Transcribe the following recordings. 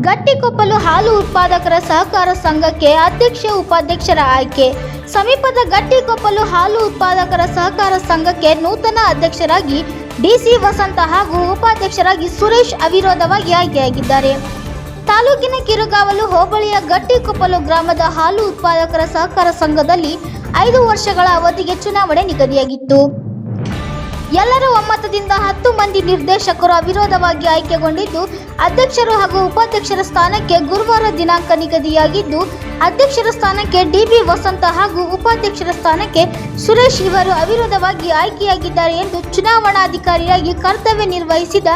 ಗಟ್ಟಿಕೊಪ್ಪಲು ಹಾಲು ಉತ್ಪಾದಕರ ಸಹಕಾರ ಸಂಘಕ್ಕೆ ಅಧ್ಯಕ್ಷ ಉಪಾಧ್ಯಕ್ಷರ ಆಯ್ಕೆ. ಸಮೀಪದ ಗಟ್ಟಿಕೊಪ್ಪಲು ಹಾಲು ಉತ್ಪಾದಕರ ಸಹಕಾರ ಸಂಘಕ್ಕೆ ನೂತನ ಅಧ್ಯಕ್ಷರಾಗಿ ಡಿಸಿ ವಸಂತ ಹಾಗೂ ಉಪಾಧ್ಯಕ್ಷರಾಗಿ ಸುರೇಶ್ ಅವಿರೋಧವಾಗಿ ಆಯ್ಕೆಯಾಗಿದ್ದಾರೆ. ತಾಲೂಕಿನ ಕಿರುಗಾವಲು ಹೋಬಳಿಯ ಗಟ್ಟಿಕೊಪ್ಪಲು ಗ್ರಾಮದ ಹಾಲು ಉತ್ಪಾದಕರ ಸಹಕಾರ ಸಂಘದಲ್ಲಿ 5 ವರ್ಷಗಳ ಅವಧಿಗೆ ಚುನಾವಣೆ ನಿಗದಿಯಾಗಿತ್ತು. ಎಲ್ಲರ ಒಮ್ಮತದಿಂದ 10 ಮಂದಿ ನಿರ್ದೇಶಕರು ಅವಿರೋಧವಾಗಿ ಆಯ್ಕೆಗೊಂಡಿದ್ದು, ಅಧ್ಯಕ್ಷರು ಹಾಗೂ ಉಪಾಧ್ಯಕ್ಷರ ಸ್ಥಾನಕ್ಕೆ ಗುರುವಾರ ದಿನಾಂಕ ನಿಗದಿಯಾಗಿದ್ದು, ಅಧ್ಯಕ್ಷರ ಸ್ಥಾನಕ್ಕೆ ಡಿಬಿ ವಸಂತ ಹಾಗೂ ಉಪಾಧ್ಯಕ್ಷರ ಸ್ಥಾನಕ್ಕೆ ಸುರೇಶ್ ಇವರು ಅವಿರೋಧವಾಗಿ ಆಯ್ಕೆಯಾಗಿದ್ದಾರೆ ಎಂದು ಚುನಾವಣಾಧಿಕಾರಿಯಾಗಿ ಕರ್ತವ್ಯ ನಿರ್ವಹಿಸಿದ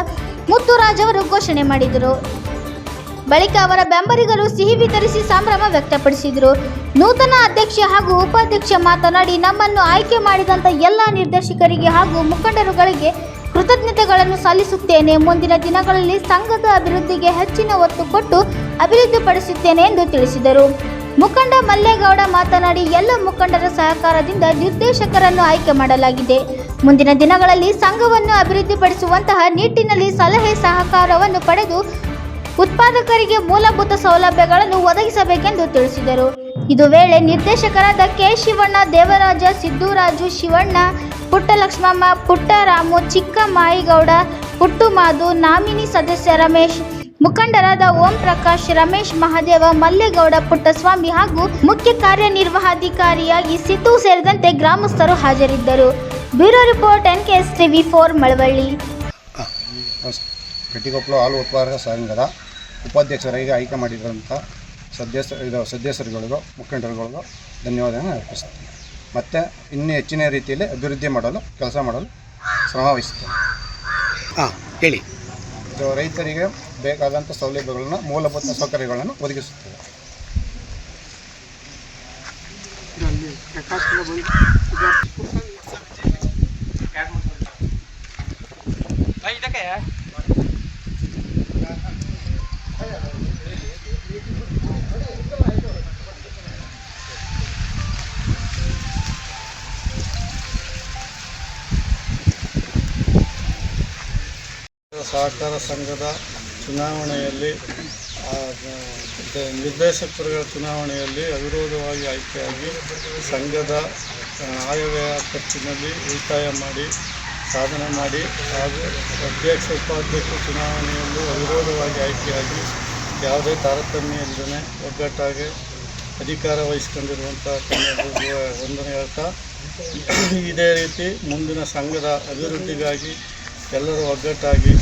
ಮುತ್ತುರಾಜ್ ಅವರು ಘೋಷಣೆ ಮಾಡಿದರು. ಬಳಿಕ ಅವರ ಬೆಂಬಲಿಗರು ಸಿಹಿ ವಿತರಿಸಿ ಸಂಭ್ರಮ ವ್ಯಕ್ತಪಡಿಸಿದರು. ನೂತನ ಅಧ್ಯಕ್ಷ ಹಾಗೂ ಉಪಾಧ್ಯಕ್ಷ ಮಾತನಾಡಿ, ನಮ್ಮನ್ನು ಆಯ್ಕೆ ಮಾಡಿದಂಥ ಎಲ್ಲ ನಿರ್ದೇಶಕರಿಗೆ ಹಾಗೂ ಮುಖಂಡರುಗಳಿಗೆ ಕೃತಜ್ಞತೆಗಳನ್ನು ಸಲ್ಲಿಸುತ್ತೇನೆ. ಮುಂದಿನ ದಿನಗಳಲ್ಲಿ ಸಂಘದ ಅಭಿವೃದ್ಧಿಗೆ ಹೆಚ್ಚಿನ ಒತ್ತು ಕೊಟ್ಟು ಅಭಿವೃದ್ಧಿಪಡಿಸುತ್ತೇನೆ ಎಂದು ತಿಳಿಸಿದರು. ಮುಖಂಡ ಮಲ್ಲೇಗೌಡ ಮಾತನಾಡಿ, ಎಲ್ಲ ಮುಖಂಡರ ಸಹಕಾರದಿಂದ ನಿರ್ದೇಶಕರನ್ನು ಆಯ್ಕೆ ಮಾಡಲಾಗಿದೆ. ಮುಂದಿನ ದಿನಗಳಲ್ಲಿ ಸಂಘವನ್ನು ಅಭಿವೃದ್ಧಿಪಡಿಸುವಂತಹ ನಿಟ್ಟಿನಲ್ಲಿ ಸಲಹೆ ಸಹಕಾರವನ್ನು ಪಡೆದು ಉತ್ಪಾದಕರಿಗೆ ಮೂಲಭೂತ ಸೌಲಭ್ಯಗಳನ್ನು ಒದಗಿಸಬೇಕೆಂದು ತಿಳಿಸಿದರು. ಇದು ವೇಳೆ ನಿರ್ದೇಶಕರಾದ ಕೆ. ಶಿವಣ್ಣ, ದೇವರಾಜ, ಸಿದ್ದೂರಾಜು, ಶಿವಣ್ಣ, ಪುಟ್ಟಲಕ್ಷ್ಮಮ್ಮ, ಪುಟ್ಟರಾಮು, ಚಿಕ್ಕ ಮಾಯಿಗೌಡ, ಪುಟ್ಟುಮಾದು, ನಾಮಿನಿ ಸದಸ್ಯ ರಮೇಶ್, ಮುಖಂಡರಾದ ಓಂ ಪ್ರಕಾಶ್, ರಮೇಶ್, ಮಹದೇವ, ಮಲ್ಲೇಗೌಡ, ಪುಟ್ಟಸ್ವಾಮಿ ಹಾಗೂ ಮುಖ್ಯ ಕಾರ್ಯನಿರ್ವಹಣಾಧಿಕಾರಿಯಾಗಿ ಸಿದ್ದು ಸೇರಿದಂತೆ ಗ್ರಾಮಸ್ಥರು ಹಾಜರಿದ್ದರು. Bureau report NKS TV4 Malavalli. Gattikoppalu ಹಾಲು ಉತ್ಪಾದಕ ಸಂಘದ ಉಪಾಧ್ಯಕ್ಷರಾಗಿ ಆಯ್ಕೆ ಮಾಡಿರುವಂಥ ಸದಸ್ಯರುಗಳಿಗೂ ಮುಖಂಡರುಗಳಿಗೂ ಧನ್ಯವಾದಗಳನ್ನು ಅರ್ಪಿಸುತ್ತೇನೆ. ಮತ್ತು ಇನ್ನೂ ಹೆಚ್ಚಿನ ರೀತಿಯಲ್ಲಿ ಅಭಿವೃದ್ಧಿ ಮಾಡಲು ಕೆಲಸ ಮಾಡಲು ಶ್ರಮ ವಹಿಸುತ್ತೇನೆ. ಹೇಳಿ. ಇದು ರೈತರಿಗೆ ಬೇಕಾದಂಥ ಸೌಲಭ್ಯಗಳನ್ನು, ಮೂಲಭೂತ ಸೌಕರ್ಯಗಳನ್ನು ಒದಗಿಸುತ್ತದೆ. ಸಹಕಾರ ಸಂಘದ ಚುನಾವಣೆಯಲ್ಲಿ ನಿರ್ದೇಶಕರುಗಳ ಚುನಾವಣೆಯಲ್ಲಿ ಅವಿರೋಧವಾಗಿ ಆಯ್ಕೆಯಾಗಿ ಸಂಘದ ಆಯವ್ಯಯ ಖರ್ಚಿನಲ್ಲಿ ಉಳಿತಾಯ ಮಾಡಿ ಸಾಧನೆ ಮಾಡಿ ಹಾಗೂ ಅಧ್ಯಕ್ಷ ಉಪಾಧ್ಯಕ್ಷ ಚುನಾವಣೆಯಲ್ಲೂ ಅವಿರೋಧವಾಗಿ ಆಯ್ಕೆಯಾಗಿ ಯಾವುದೇ ತಾರತಮ್ಯ ಇಲ್ಲದೇ ಒಗ್ಗಟ್ಟಾಗಿ ಅಧಿಕಾರ ವಹಿಸ್ಕೊಂಡಿರುವಂಥ ಕನ್ನಡಿಗರಿಗೆ ವಂದನೆ ಹೇಳ್ತಾ, ಇದೇ ರೀತಿ ಮುಂದಿನ ಸಂಘದ ಅಭಿವೃದ್ಧಿಗಾಗಿ ಎಲ್ಲರೂ ಒಗ್ಗಟ್ಟಾಗಿ